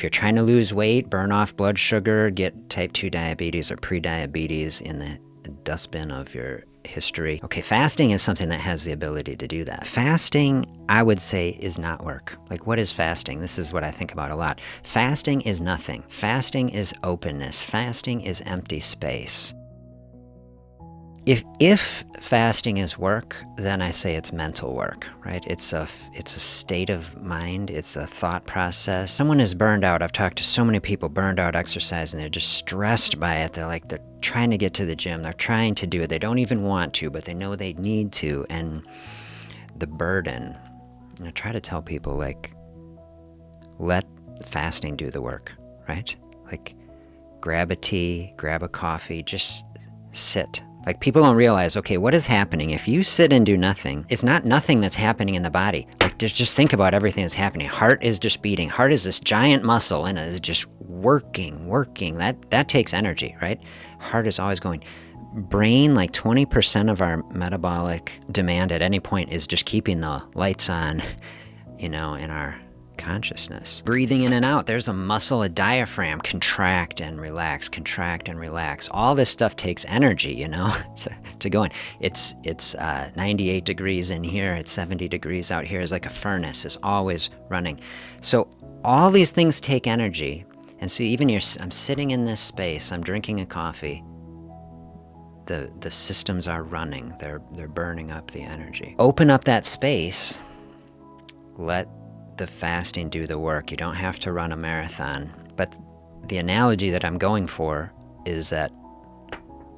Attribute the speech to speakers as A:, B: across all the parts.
A: if you're trying to lose weight, burn off blood sugar, get type 2 diabetes or pre-diabetes in the dustbin of your history. Okay, fasting is something that has the ability to do that. Fasting, I would say, is not work. Like, what is fasting? This is what I think about a lot. Fasting is nothing. Fasting is openness. Fasting is empty space. If fasting is work, then I say it's mental work, right? It's a state of mind. It's a thought process. Someone is burned out. I've talked to so many people burned out exercise, and they're just stressed by it. They're trying to get to the gym. They're trying to do it. They don't even want to, but they know they need to. And the burden, and I try to tell people, like, let fasting do the work, right? Like, grab a tea, grab a coffee, just sit. Like, people don't realize, okay, what is happening? If you sit and do nothing, it's not nothing that's happening in the body. Like, just think about everything that's happening. Heart is just beating. Heart is this giant muscle, and it is just working. That takes energy, right? Heart is always going. Brain, like 20% of our metabolic demand at any point is just keeping the lights on, in our consciousness. Breathing in and out, there's a muscle, a diaphragm, contract and relax, contract and relax. All this stuff takes energy, to go in. It's 98 degrees in here, it's 70 degrees out here. It's like a furnace, it's always running. So all these things take energy. And so even I'm sitting in this space, I'm drinking a coffee, the systems are running, they're burning up the energy. Open up that space, let the fasting do the work. You don't have to run a marathon, but the analogy that I'm going for is that,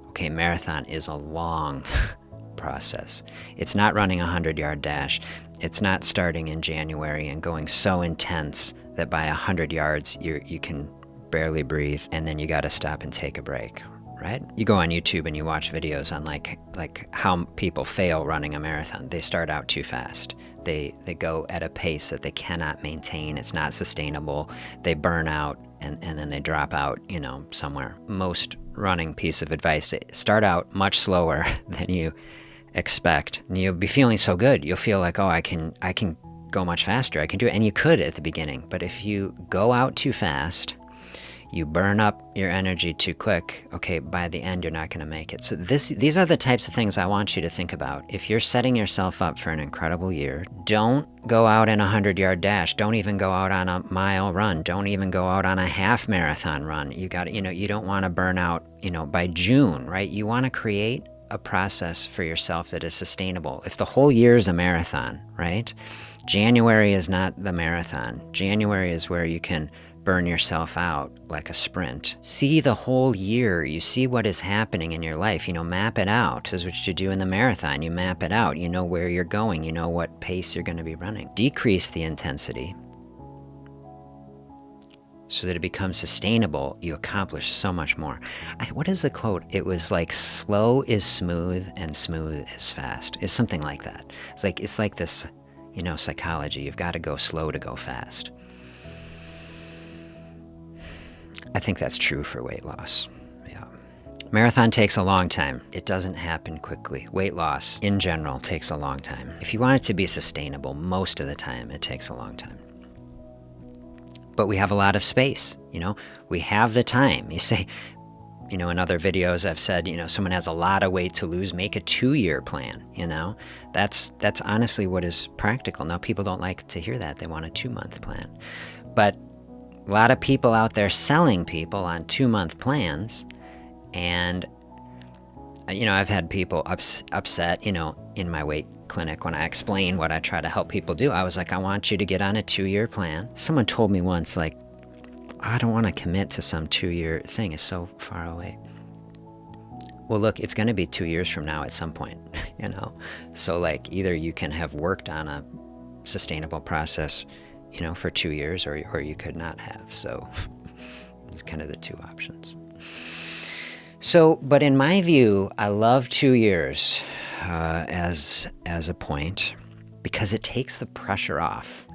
A: okay, marathon is a long process. It's not running a 100-yard dash. It's not starting in January and going so intense that by 100 yards you can barely breathe, and then you got to stop and take a break, right? You go on YouTube and you watch videos on like how people fail running a marathon. They start out too fast. They go at a pace that they cannot maintain. It's not sustainable. They burn out and then they drop out, somewhere. Most running piece of advice, start out much slower than you expect. And you'll be feeling so good. You'll feel like, oh, I can go much faster. I can do it. And you could at the beginning. But if you go out too fast, you burn up your energy too quick, okay, by the end, you're not going to make it. So these are the types of things I want you to think about. If you're setting yourself up for an incredible year, don't go out in a 100-yard dash. Don't even go out on a mile run. Don't even go out on a half marathon run. You don't want to burn out, by June, right? You want to create a process for yourself that is sustainable. If the whole year is a marathon, right? January is not the marathon. January is where you can burn yourself out like a sprint. See the whole year. You see what is happening in your life. Map it out. This is what you do in the marathon. You map it out. You know where you're going. You know what pace you're going to be running. Decrease the intensity so that it becomes sustainable. You accomplish so much more. What is the quote? It was like, slow is smooth and smooth is fast. It's something like that. It's like this, psychology. You've got to go slow to go fast. I think that's true for weight loss. Yeah. Marathon takes a long time. It doesn't happen quickly. Weight loss, in general, takes a long time. If you want it to be sustainable, most of the time, it takes a long time. But we have a lot of space, We have the time. You say, in other videos I've said, someone has a lot of weight to lose, make a 2-year plan, That's honestly what is practical. Now, people don't like to hear that. They want a 2-month plan. But a lot of people out there selling people on 2-month plans, and I've had people upset, in my weight clinic when I explain what I try to help people do. I was like, I want you to get on a 2-year plan. Someone told me once, like, I don't want to commit to some 2-year thing. It's so far away. Well, look, it's going to be 2 years from now at some point, So like, either you can have worked on a sustainable process for 2 years, or you could not have. So it's kind of the two options. So, but in my view, I love 2 years as a point, because it takes the pressure off.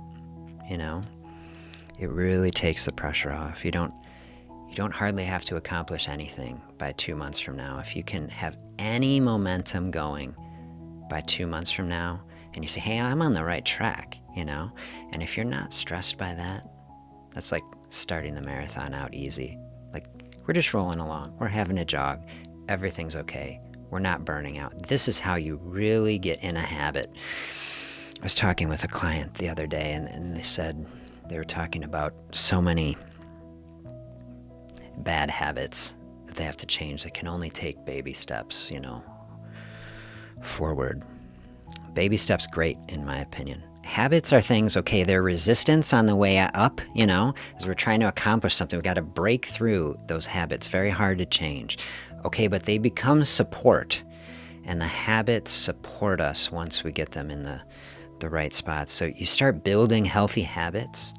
A: It really takes the pressure off. You don't hardly have to accomplish anything by 2 months from now. If you can have any momentum going by 2 months from now, and you say, hey, I'm on the right track, And if you're not stressed by that, that's like starting the marathon out easy. Like, we're just rolling along. We're having a jog. Everything's okay. We're not burning out. This is how you really get in a habit. I was talking with a client the other day, and they said they were talking about so many bad habits that they have to change. They can only take baby steps, forward. Baby steps, great, in my opinion. Habits are things, okay, they're resistance on the way up, as we're trying to accomplish something. We've got to break through those habits. Very hard to change. Okay, but they become support, and the habits support us once we get them in the right spot. So you start building healthy habits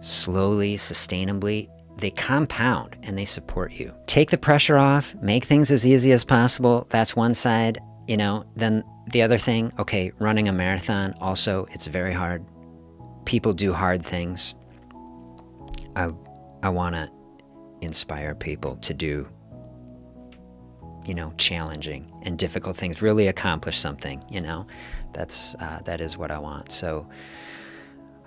A: slowly, sustainably. They compound and they support you. Take the pressure off, make things as easy as possible. That's one side, Then the other thing, okay, running a marathon, also, it's very hard. People do hard things. I want to inspire people to do, challenging and difficult things, really accomplish something, that is what I want. So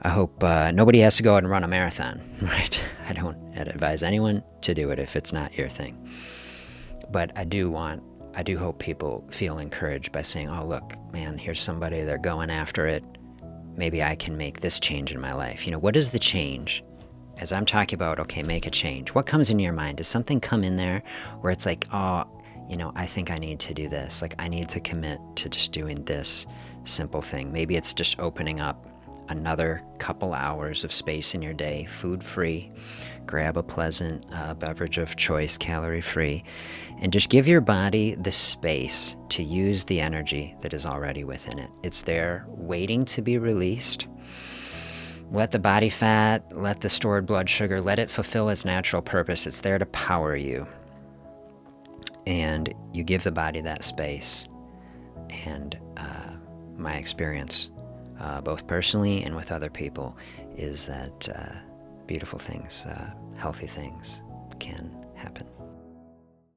A: I hope nobody has to go out and run a marathon, right? I don't advise anyone to do it if it's not your thing. But I do hope people feel encouraged by saying, oh, look, man, here's somebody, they're going after it. Maybe I can make this change in my life. What is the change? As I'm talking about, okay, make a change. What comes in your mind? Does something come in there where it's like, oh, I think I need to do this. Like, I need to commit to just doing this simple thing. Maybe it's just opening up another couple hours of space in your day, food-free. Grab a pleasant beverage of choice, calorie-free, and just give your body the space to use the energy that is already within it. It's there waiting to be released. Let the body fat, let the stored blood sugar, let it fulfill its natural purpose. It's there to power you. And you give the body that space. And my experience, both personally and with other people, is that beautiful things, healthy things can happen.